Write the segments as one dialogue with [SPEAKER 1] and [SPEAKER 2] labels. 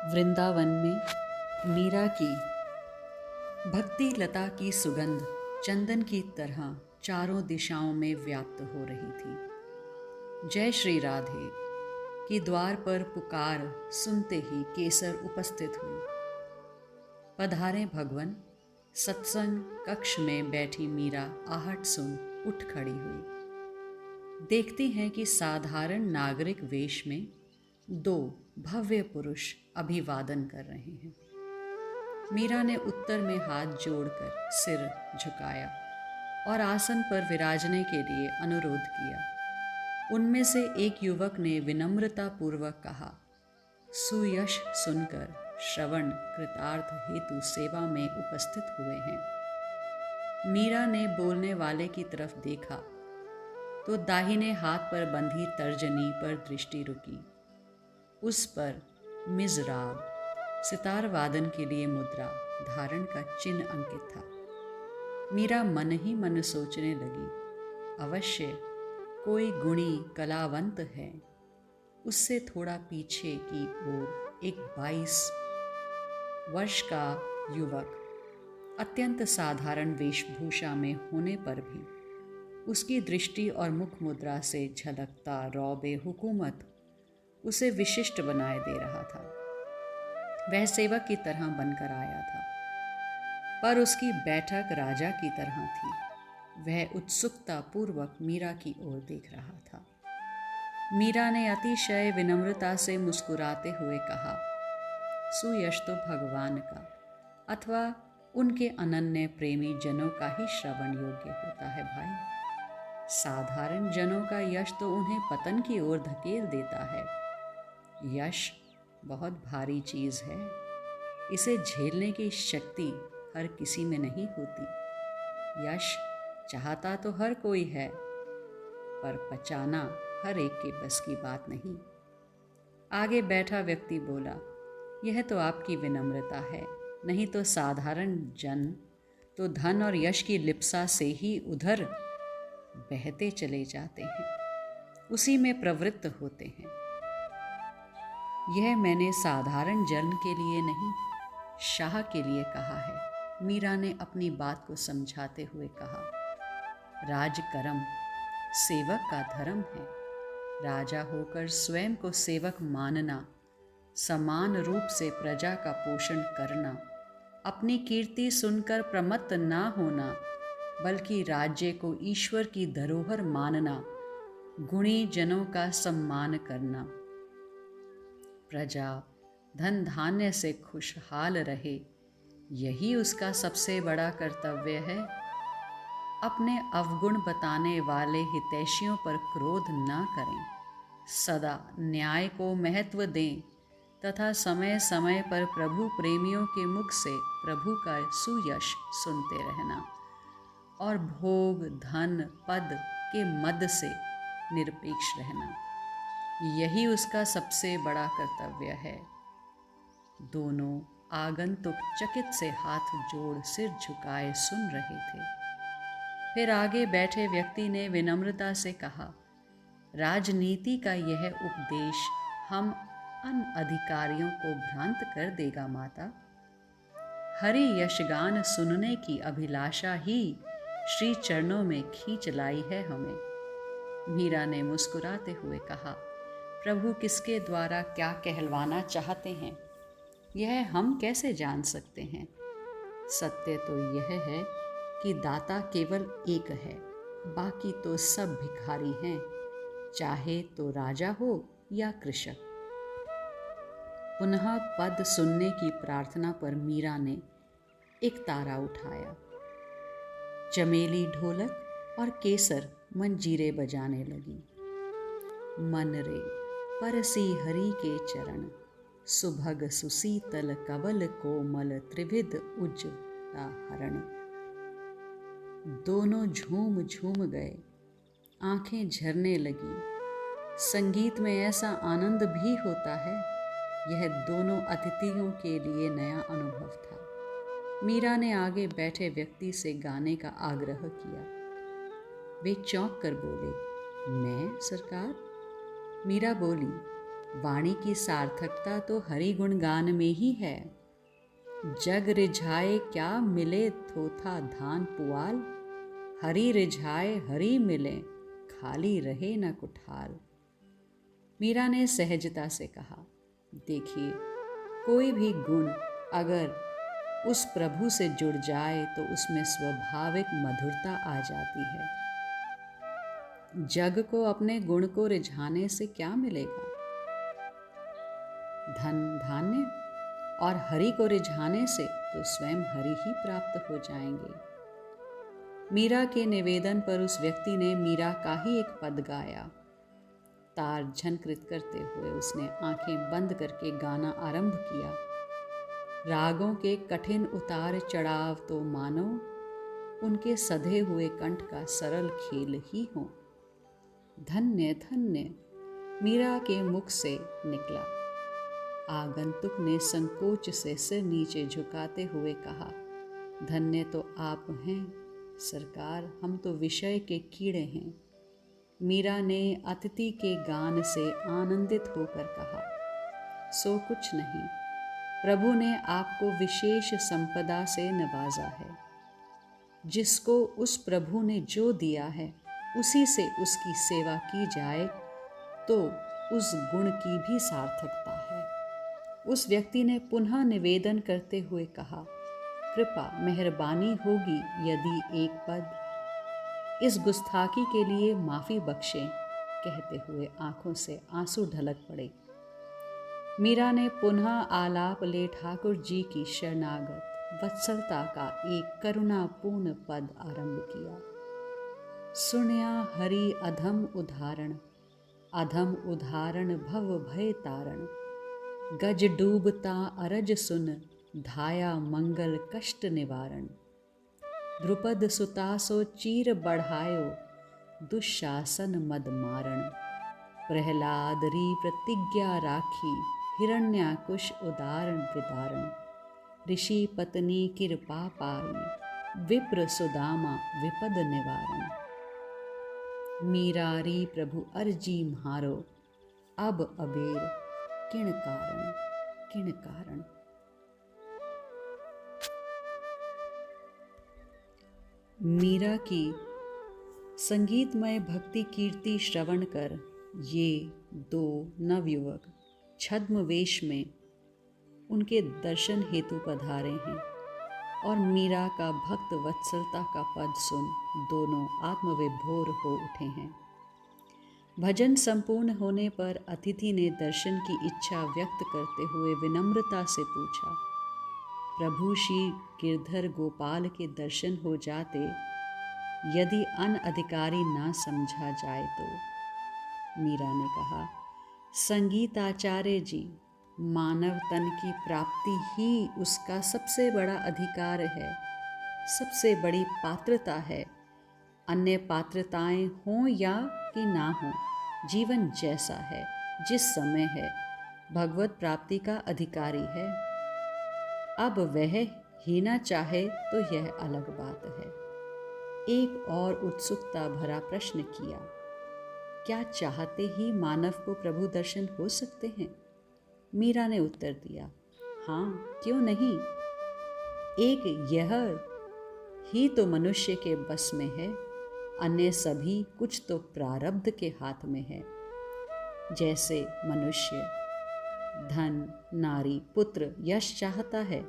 [SPEAKER 1] वृंदावन में मीरा की भक्ति लता की सुगंध चंदन की तरह चारों दिशाओं में व्याप्त हो रही थी। जय श्री राधे की द्वार पर पुकार सुनते ही केसर उपस्थित हुई। पधारे भगवन। सत्संग कक्ष में बैठी मीरा आहट सुन उठ खड़ी हुई। देखती हैं कि साधारण नागरिक वेश में दो भव्य पुरुष अभिवादन कर रहे हैं। मीरा ने उत्तर में हाथ जोड़कर सिर झुकाया और आसन पर विराजने के लिए अनुरोध किया। उनमें से एक युवक ने विनम्रता पूर्वक कहा, सुयश सुनकर श्रवण कृतार्थ हेतु सेवा में उपस्थित हुए हैं। मीरा ने बोलने वाले की तरफ देखा तो दाहिने हाथ पर बंधी तर्जनी पर दृष्टि रुकी। उस पर मिज़राब सितार वादन के लिए मुद्रा धारण का चिन्ह अंकित था। मीरा मन ही मन सोचने लगी, अवश्य कोई गुणी कलावंत है। उससे थोड़ा पीछे की ओर एक 22 वर्ष का युवक अत्यंत साधारण वेशभूषा में होने पर भी उसकी दृष्टि और मुख मुद्रा से झलकता रौबे हुकूमत उसे विशिष्ट बनाए दे रहा था। वह सेवक की तरह बनकर आया था, पर उसकी बैठक राजा की तरह थी। वह उत्सुकता पूर्वक मीरा की ओर देख रहा था। मीरा ने अतिशय विनम्रता से मुस्कुराते हुए कहा, सुयश तो भगवान का अथवा उनके अनन्य प्रेमी जनों का ही श्रवण योग्य होता है भाई। साधारण जनों का यश तो उन्हें पतन की ओर धकेल देता है। यश बहुत भारी चीज़ है। इसे झेलने की शक्ति हर किसी में नहीं होती। यश चाहता तो हर कोई है, पर पचाना हर एक के बस की बात नहीं। आगे बैठा व्यक्ति बोला, यह तो आपकी विनम्रता है, नहीं तो साधारण जन तो धन और यश की लिप्सा से ही उधर बहते चले जाते हैं, उसी में प्रवृत्त होते हैं। यह मैंने साधारण जन के लिए नहीं, शाह के लिए कहा है। मीरा ने अपनी बात को समझाते हुए कहा, राजकर्म सेवक का धर्म है। राजा होकर स्वयं को सेवक मानना, समान रूप से प्रजा का पोषण करना, अपनी कीर्ति सुनकर प्रमत्त ना होना, बल्कि राज्य को ईश्वर की धरोहर मानना, गुणी जनों का सम्मान करना, प्रजा धन धान्य से खुशहाल रहे, यही उसका सबसे बड़ा कर्तव्य है। अपने अवगुण बताने वाले हितैषियों पर क्रोध न करें, सदा न्याय को महत्व दें तथा समय समय पर प्रभु प्रेमियों के मुख से प्रभु का सुयश सुनते रहना और भोग धन पद के मद से निरपेक्ष रहना, यही उसका सबसे बड़ा कर्तव्य है। दोनों आगंतुक चकित से हाथ जोड़ सिर झुकाए सुन रहे थे। फिर आगे बैठे व्यक्ति ने विनम्रता से कहा, राजनीति का यह उपदेश हम अनअधिकारियों को भ्रांत कर देगा माता। हरि यशगान सुनने की अभिलाषा ही श्री चरणों में खींच लाई है हमें। मीरा ने मुस्कुराते हुए कहा, प्रभु किसके द्वारा क्या कहलवाना चाहते हैं, यह हम कैसे जान सकते हैं। सत्य तो यह है कि दाता केवल एक है, बाकी तो सब भिखारी हैं, चाहे तो राजा हो या कृषक। पुनः पद सुनने की प्रार्थना पर मीरा ने एक तारा उठाया। चमेली ढोलक और केसर मंजीरे बजाने लगी। मन रे परसी हरि के चरण, सुभग सुशीतल कवल कोमल त्रिविध उज्जता हरण। दोनों झूम झूम गए, आंखें झरने लगी। संगीत में ऐसा आनंद भी होता है, यह दोनों अतिथियों के लिए नया अनुभव था। मीरा ने आगे बैठे व्यक्ति से गाने का आग्रह किया। वे चौंक कर बोले, मैं सरकार? मीरा बोली, वाणी की सार्थकता तो हरि गुणगान में ही है। जग रिझाए क्या मिले थोथा धान पुआल, हरि रिझाए हरि मिले खाली रहे न कुठाल। मीरा ने सहजता से कहा, देखिए, कोई भी गुण अगर उस प्रभु से जुड़ जाए तो उसमें स्वाभाविक मधुरता आ जाती है। जग को अपने गुण को रिझाने से क्या मिलेगा? धन धान्य, और हरि को रिझाने से तो स्वयं हरि ही प्राप्त हो जाएंगे। मीरा के निवेदन पर उस व्यक्ति ने मीरा का ही एक पद गाया। तार झनकृत करते हुए उसने आंखें बंद करके गाना आरंभ किया। रागों के कठिन उतार चढ़ाव तो मानो उनके सधे हुए कंठ का सरल खेल ही हो। धन्य धन्य मीरा के मुख से निकला। आगंतुक ने संकोच से सिर नीचे झुकाते हुए कहा, धन्य तो आप हैं सरकार, हम तो विषय के कीड़े हैं। मीरा ने अतिथि के गान से आनंदित होकर कहा, सो कुछ नहीं, प्रभु ने आपको विशेष संपदा से नवाजा है। जिसको उस प्रभु ने जो दिया है उसी से उसकी सेवा की जाए तो उस गुण की भी सार्थकता है। उस व्यक्ति ने पुनः निवेदन करते हुए कहा, कृपा मेहरबानी होगी यदि एक पद इस गुस्ताखी के लिए माफ़ी बख्शें। कहते हुए आंखों से आंसू ढलक पड़े। मीरा ने पुनः आलाप ले ठाकुर जी की शरणागत वत्सलता का एक करुणापूर्ण पद आरंभ किया। सुनिया हरि अधम उदाहरण भव भय तारण, गज डूबता अरज सुन धाया मंगल कष्ट निवारण। द्रुपद सुतासो चीर बढ़ायो दुशासन मद मारण, प्रहलाद री प्रतिज्ञा राखी हिरण्याकुश उदारण विदारण। ऋषि पत्नी कृपा पाई विप्र सुदामा विपद निवारण। मीरारी प्रभु अर्जी म्हारो अब अबेर किण कारण किण कारण। मीरा की संगीतमय भक्ति कीर्ति श्रवण कर ये दो नवयुवक छद्म वेश में उनके दर्शन हेतु पधारे हैं और मीरा का भक्त वत्सलता का पद सुन दोनों आत्मविभोर हो उठे हैं। भजन संपूर्ण होने पर अतिथि ने दर्शन की इच्छा व्यक्त करते हुए विनम्रता से पूछा, प्रभु श्री गिरधर गोपाल के दर्शन हो जाते यदि अनधिकारी ना समझा जाए तो। मीरा ने कहा, संगीताचार्य जी, मानव तन की प्राप्ति ही उसका सबसे बड़ा अधिकार है, सबसे बड़ी पात्रता है। अन्य पात्रताएं हों या कि ना हों, जीवन जैसा है, जिस समय है, भगवत प्राप्ति का अधिकारी है। अब वह ही ना चाहे तो यह अलग बात है। एक और उत्सुकता भरा प्रश्न किया, क्या चाहते ही मानव को प्रभु दर्शन हो सकते हैं? मीरा ने उत्तर दिया, हाँ, क्यों नहीं। एक यह ही तो मनुष्य के बस में है, अन्य सभी कुछ तो प्रारब्ध के हाथ में है। जैसे मनुष्य धन, नारी, पुत्र, यश चाहता है,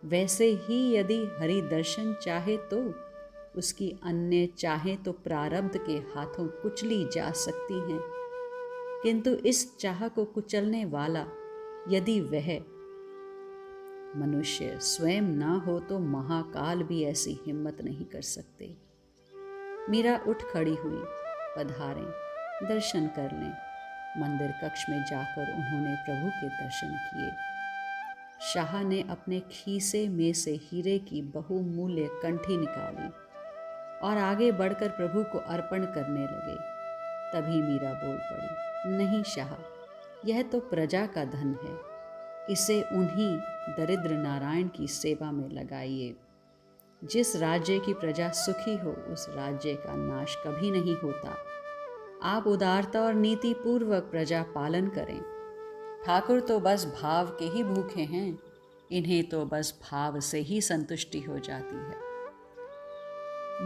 [SPEAKER 1] वैसे ही यदि हरि दर्शन चाहे तो उसकी अन्य चाहे तो प्रारब्ध के हाथों कुचली जा सकती हैं। किंतु इस चाह को कुचलने वाला यदि वह मनुष्य स्वयं ना हो तो महाकाल भी ऐसी हिम्मत नहीं कर सकते। मीरा उठ खड़ी हुई, पधारें, दर्शन कर लें। मंदिर कक्ष में जाकर उन्होंने प्रभु के दर्शन किए। शाह ने अपने खीसे में से हीरे की बहुमूल्य कंठी निकाली और आगे बढ़कर प्रभु को अर्पण करने लगे। तभी मीरा बोल पड़ी, नहीं शाह, यह तो प्रजा का धन है, इसे उन्हीं दरिद्र नारायण की सेवा में लगाइए। जिस राज्य की प्रजा सुखी हो उस राज्य का नाश कभी नहीं होता। आप उदारता और नीति पूर्वक प्रजा पालन करें। ठाकुर तो बस भाव के ही भूखे हैं, इन्हें तो बस भाव से ही संतुष्टि हो जाती है।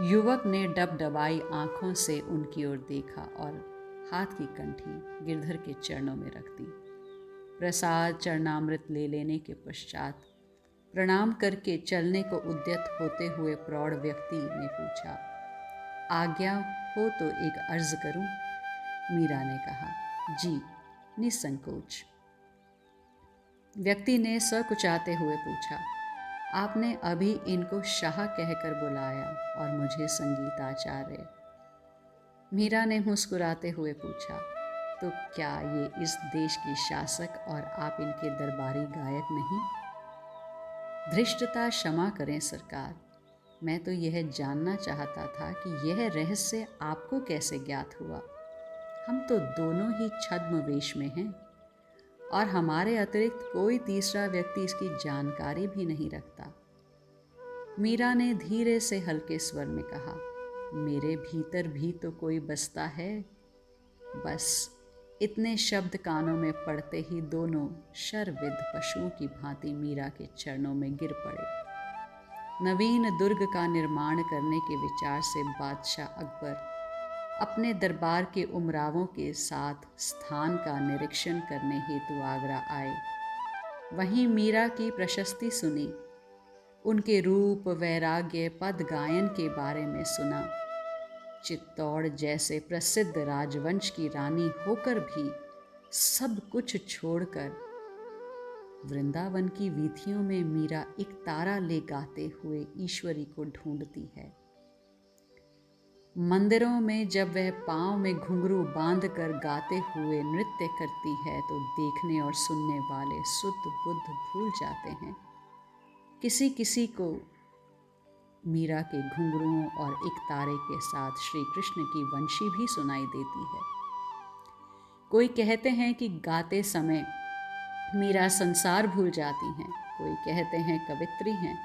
[SPEAKER 1] युवक ने डबडबाई आंखों से उनकी ओर देखा और हाथ की कंठी गिरधर के चरणों में रख दी। प्रसाद चरणामृत ले लेने के पश्चात प्रणाम करके चलने को उद्यत होते हुए प्रौढ़ व्यक्ति ने पूछा, आज्ञा हो तो एक अर्ज करूं? मीरा ने कहा, जी, निसंकोच। व्यक्ति ने सकुचाते हुए पूछा, आपने अभी इनको शाह कहकर बुलाया और मुझे संगीताचार्य। मीरा ने मुस्कुराते हुए पूछा, तो क्या ये इस देश की शासक और आप इनके दरबारी गायक नहीं? धृष्टता क्षमा करें सरकार, मैं तो यह जानना चाहता था कि यह रहस्य आपको कैसे ज्ञात हुआ। हम तो दोनों ही छद्म वेश में हैं और हमारे अतिरिक्त कोई तीसरा व्यक्ति इसकी जानकारी भी नहीं रखता। मीरा ने धीरे से हल्के स्वर में कहा, मेरे भीतर भी तो कोई बसता है। बस इतने शब्द कानों में पड़ते ही दोनों शरविद पशुओं की भांति मीरा के चरणों में गिर पड़े। नवीन दुर्ग का निर्माण करने के विचार से बादशाह अकबर अपने दरबार के उमरावों के साथ स्थान का निरीक्षण करने हेतु आगरा आए। वहीं मीरा की प्रशस्ति सुनी, उनके रूप, वैराग्य, पद गायन के बारे में सुना। चित्तौड़ जैसे प्रसिद्ध राजवंश की रानी होकर भी सब कुछ छोड़कर वृंदावन की वीथियों में मीरा एक तारा ले गाते हुए ईश्वरी को ढूंढती है। मंदिरों में जब वह पांव में घुंघरू बांधकर गाते हुए नृत्य करती है तो देखने और सुनने वाले सुध बुद्ध भूल जाते हैं। किसी किसी को मीरा के घुंघरुओं और एक तारे के साथ श्री कृष्ण की वंशी भी सुनाई देती है। कोई कहते हैं कि गाते समय मीरा संसार भूल जाती हैं, कोई कहते हैं कवित्री हैं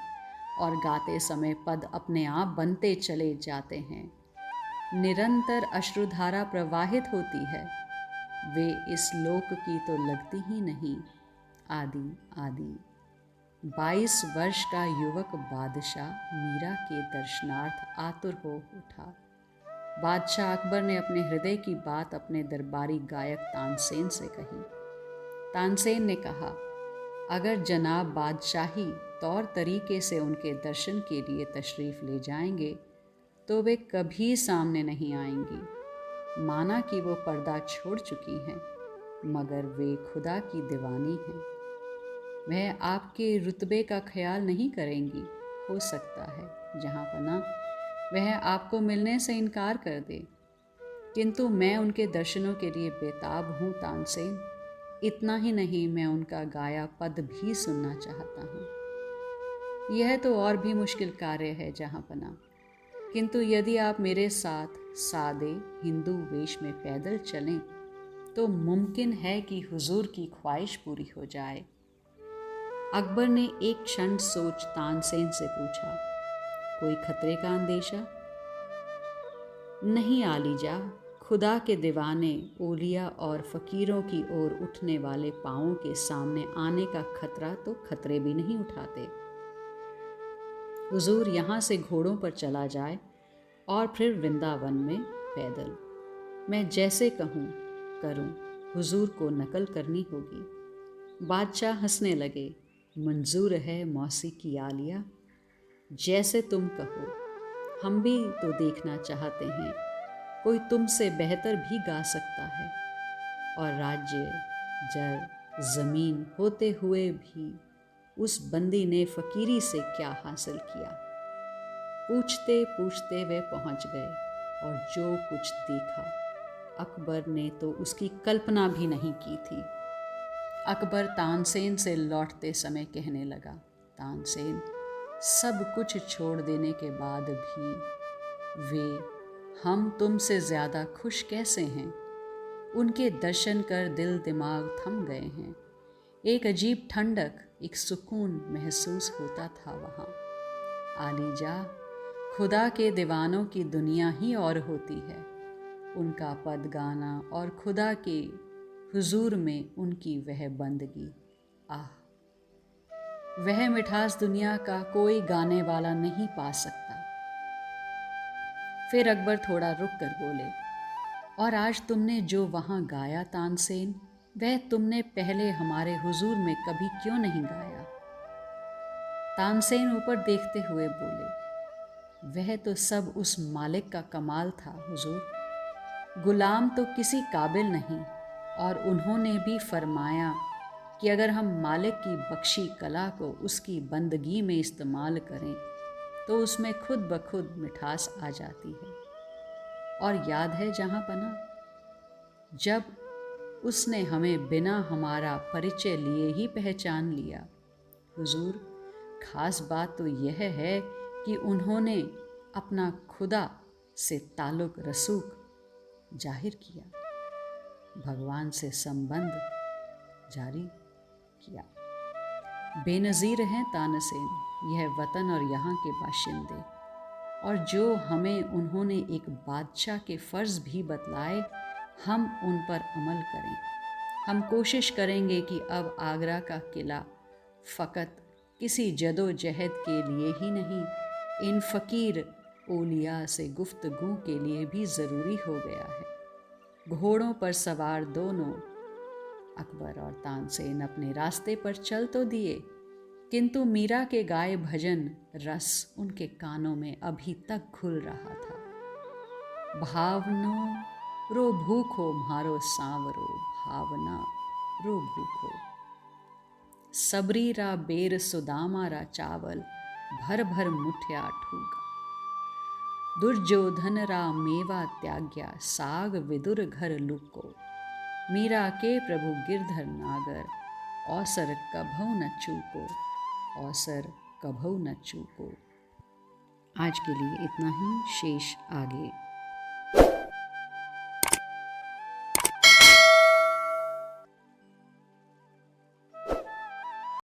[SPEAKER 1] और गाते समय पद अपने आप बनते चले जाते हैं। निरंतर अश्रुधारा प्रवाहित होती है, वे इस लोक की तो लगती ही नहीं। आदि आदि 22 वर्ष का युवक बादशाह मीरा के दर्शनार्थ आतुर हो उठा। बादशाह अकबर ने अपने हृदय की बात अपने दरबारी गायक तानसेन से कही। तानसेन ने कहा, अगर जनाब बादशाही तौर तरीके से उनके दर्शन के लिए तशरीफ़ ले जाएंगे तो वे कभी सामने नहीं आएंगी। माना कि वो पर्दा छोड़ चुकी हैं, मगर वे खुदा की दीवानी हैं। वह आपके रुतबे का ख्याल नहीं करेंगी। हो सकता है जहाँ पना वह आपको मिलने से इनकार कर दे, किंतु मैं उनके दर्शनों के लिए बेताब हूँ तानसेन। इतना ही नहीं, मैं उनका गाया पद भी सुनना चाहता हूँ। यह तो और भी मुश्किल कार्य है जहाँ पना, किंतु यदि आप मेरे साथ सादे हिंदू वेश में पैदल चलें तो मुमकिन है कि हुजूर की ख्वाहिश पूरी हो जाए। अकबर ने एक क्षण सोच तानसेन से पूछा, कोई खतरे का अंदेशा? नहीं आलीजा, खुदा के दीवाने ओलिया और फ़कीरों की ओर उठने वाले पाँवों के सामने आने का खतरा तो खतरे भी नहीं उठाते। हुजूर यहाँ से घोड़ों पर चला जाए और फिर वृंदावन में पैदल। मैं जैसे कहूँ करूँ, हुजूर को नकल करनी होगी। बादशाह हंसने लगे। मंजूर है मौसी की आलिया, जैसे तुम कहो। हम भी तो देखना चाहते हैं, कोई तुमसे बेहतर भी गा सकता है। और राज्य, जर, ज़मीन होते हुए भी उस बंदी ने फ़कीरी से क्या हासिल किया? पूछते पूछते वे पहुंच गए और जो कुछ देखा अकबर ने तो उसकी कल्पना भी नहीं की थी। अकबर तानसेन से लौटते समय कहने लगा, तानसेन, सब कुछ छोड़ देने के बाद भी वे हम तुमसे ज़्यादा खुश कैसे हैं? उनके दर्शन कर दिल दिमाग थम गए हैं। एक अजीब ठंडक, एक सुकून महसूस होता था वहाँ। आलीजा, खुदा के दीवानों की दुनिया ही और होती है। उनका पद गाना और खुदा के हुजूर में उनकी वह बंदगी। आह, वह मिठास दुनिया का कोई गाने वाला नहीं पा सकता। फिर अकबर थोड़ा रुक कर बोले, और आज तुमने जो वहाँ गाया तानसेन, वह तुमने पहले हमारे हुजूर में कभी क्यों नहीं गाया? तानसेन ऊपर देखते हुए बोले, वह तो सब उस मालिक का कमाल था हुजूर। गुलाम तो किसी काबिल नहीं, और उन्होंने भी फरमाया कि अगर हम मालिक की बख्शी कला को उसकी बंदगी में इस्तेमाल करें तो उसमें खुद ब खुद मिठास आ जाती है। और याद है जहाँ पना, जब उसने हमें बिना हमारा परिचय लिए ही पहचान लिया। हुजूर, खास बात तो यह है कि उन्होंने अपना खुदा से ताल्लुक़ रसूख जाहिर किया, भगवान से संबंध जारी किया। बेनज़ीर हैं तानसेन यह वतन और यहाँ के बाशिंदे, और जो हमें उन्होंने एक बादशाह के फ़र्ज़ भी बतलाए, हम उन पर अमल करें। हम कोशिश करेंगे कि अब आगरा का किला फ़कत किसी जदोजहद के लिए ही नहीं, इन फ़कीर ओलिया से गुफ्तगू के लिए भी ज़रूरी हो गया है। घोड़ों पर सवार दोनों अकबर और तानसेन अपने रास्ते पर चल तो दिए, किंतु मीरा के गाए भजन रस उनके कानों में अभी तक घुल रहा था। भावनो रो भूखो मारो सांवरो, भावना रो भूखो। सबरी रा बेर सुदामा रा चावल, भर भर मुठ्या ठूका। दुर्योधन रा मेवा त्याग्या, साग विदुर घर लुको। मीरा के प्रभु गिरधर नागर, औसर कभौ न चूको, औसर कभौ न चूको। आज के लिए इतना ही, शेष आगे।